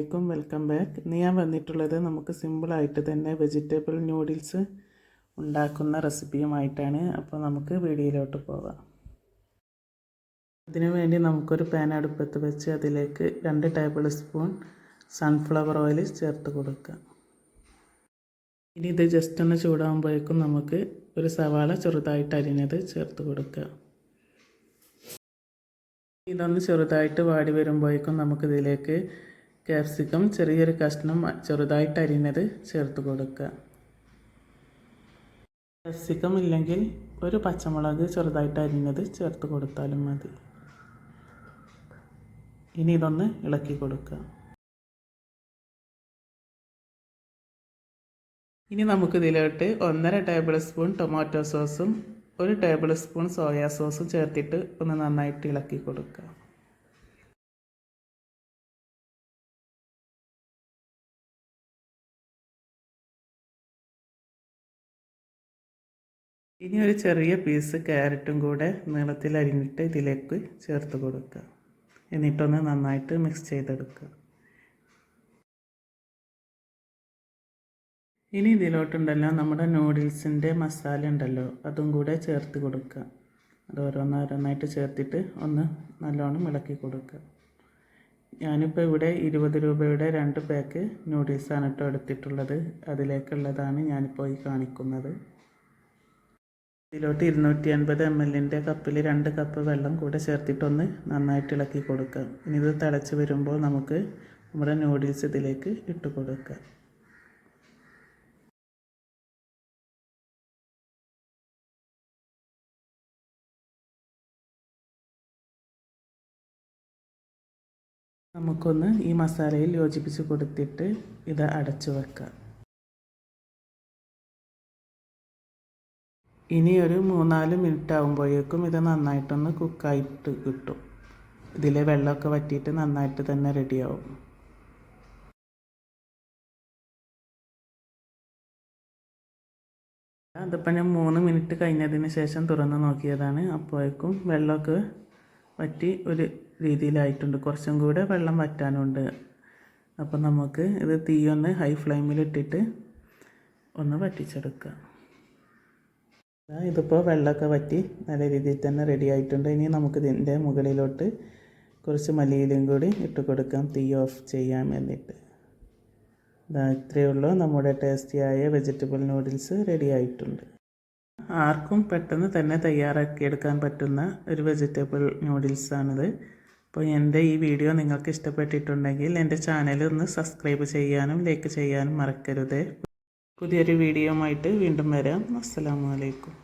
അലൈക്കും, welcome back. ഇന്ന് ഞാൻ വന്നിട്ടുള്ളത് നമുക്ക് സിമ്പിളായിട്ട് തന്നെ വെജിറ്റബിൾ നൂഡിൽസ് ഉണ്ടാക്കുന്ന റെസിപ്പിയുമായിട്ടാണ്. അപ്പോൾ നമുക്ക് വീഡിയോയിലോട്ട് പോകാം. അതിനു വേണ്ടി നമുക്കൊരു പാൻ അടുപ്പത്ത് വെച്ച് അതിലേക്ക് 2 ടേബിൾ സ്പൂൺ സൺഫ്ലവർ ഓയിൽ ചേർത്ത് കൊടുക്കാം. ഇനി ഇത് ജസ്റ്റ് ഒന്ന് ചൂടാകുമ്പോഴേക്കും നമുക്ക് ഒരു സവാള ചെറുതായിട്ട് അരിഞ്ഞത് ചേർത്ത് കൊടുക്കുക. ഇതൊന്ന് ചെറുതായിട്ട് വാടി വരുമ്പോഴേക്കും നമുക്കിതിലേക്ക് ക്യാപ്സിക്കം ചെറിയൊരു കഷ്ണം ചെറുതായിട്ട് അരിഞ്ഞത് ചേർത്ത് കൊടുക്കുക. ക്യാപ്സിക്കം ഇല്ലെങ്കിൽ ഒരു പച്ചമുളക് ചെറുതായിട്ട് അരിഞ്ഞത് ചേർത്ത് കൊടുത്താലും മതി. ഇനി ഇതൊന്ന് ഇളക്കി കൊടുക്കുക. ഇനി നമുക്കിതിലോട്ട് 1.5 ടേബിൾ സ്പൂൺ ടൊമാറ്റോ സോസും 1 ടേബിൾ സ്പൂൺ സോയാ സോസും ചേർത്തിട്ട് ഒന്ന് നന്നായിട്ട് ഇളക്കി കൊടുക്കുക. ഇനി ഒരു ചെറിയ പീസ് ക്യാരറ്റും കൂടെ നീളത്തിൽ അരിഞ്ഞിട്ട് ഇതിലേക്ക് ചേർത്ത് കൊടുക്കുക. എന്നിട്ടൊന്ന് നന്നായിട്ട് മിക്സ് ചെയ്തെടുക്കുക. ഇനി ഇതിലോട്ടുണ്ടല്ലോ നമ്മുടെ നൂഡിൽസിൻ്റെ മസാല ഉണ്ടല്ലോ, അതും കൂടെ ചേർത്ത് കൊടുക്കുക. അത് ഓരോന്നോരോന്നായിട്ട് ചേർത്തിട്ട് ഒന്ന് നല്ലോണം ഇളക്കി കൊടുക്കുക. ഞാനിപ്പോൾ ഇവിടെ 20 രൂപയുടെ 2 പാക്ക് നൂഡിൽസാണ് കേട്ടോ എടുത്തിട്ടുള്ളത്. അതിലേക്കുള്ളതാണ് ഞാനിപ്പോൾ ഈ കാണിക്കുന്നത്. ഇതിലോട്ട് 250 ml കപ്പിൽ 2 കപ്പ് വെള്ളം കൂടെ ചേർത്തിട്ടൊന്ന് നന്നായിട്ട് ഇളക്കി കൊടുക്കുക. ഇനി ഇത് തിളച്ച് വരുമ്പോൾ നമുക്ക് നമ്മുടെ നൂഡിൽസ് ഇതിലേക്ക് ഇട്ട് കൊടുക്കുക. നമുക്കൊന്ന് ഈ മസാലയിൽ യോജിപ്പിച്ച് കൊടുത്തിട്ട് ഇത് അടച്ചു വെക്കാം. ഇനി ഒരു 3-4 മിനിറ്റ് ആകുമ്പോഴേക്കും ഇത് നന്നായിട്ടൊന്ന് കുക്കായിട്ട് കിട്ടും. ഇതിലെ വെള്ളമൊക്കെ വറ്റിയിട്ട് നന്നായിട്ട് തന്നെ റെഡിയാവും. അതിപ്പോൾ ഞാൻ 3 മിനിറ്റ് കഴിഞ്ഞതിന് ശേഷം തുറന്ന് നോക്കിയതാണ്. അപ്പോഴേക്കും വെള്ളമൊക്കെ വറ്റി ഒരു രീതിയിലായിട്ടുണ്ട്. കുറച്ചും കൂടെ വെള്ളം വറ്റാനുണ്ട്. അപ്പോൾ നമുക്ക് ഇത് തീയൊന്ന് ഹൈ ഫ്ലെയിമിലിട്ടിട്ട് ഒന്ന് വറ്റിച്ചെടുക്കുക. ഇതിപ്പോൾ വെള്ളമൊക്കെ വറ്റി നല്ല രീതിയിൽ തന്നെ റെഡി ആയിട്ടുണ്ട്. ഇനി നമുക്കിതിൻ്റെ മുകളിലോട്ട് കുറച്ച് മല്ലിയിലയും കൂടി ഇട്ട് കൊടുക്കാം, തീ ഓഫ് ചെയ്യാൻ വേണ്ടിയിട്ട്. ഇത്രയേ ഉള്ളൂ, നമ്മുടെ ടേസ്റ്റിയായ വെജിറ്റബിൾ നൂഡിൽസ് റെഡി ആയിട്ടുണ്ട്. ആർക്കും പെട്ടെന്ന് തന്നെ തയ്യാറാക്കിയെടുക്കാൻ പറ്റുന്ന ഒരു വെജിറ്റബിൾ നൂഡിൽസാണിത്. അപ്പോൾ എൻ്റെ ഈ വീഡിയോ നിങ്ങൾക്ക് ഇഷ്ടപ്പെട്ടിട്ടുണ്ടെങ്കിൽ എൻ്റെ ചാനൽ ഒന്ന് സബ്സ്ക്രൈബ് ചെയ്യാനും ലൈക്ക് ചെയ്യാനും മറക്കരുത്. പുതിയൊരു വീഡിയോയുമായിട്ട് വീണ്ടും വരാം. അസ്സലാമു അലൈക്കും.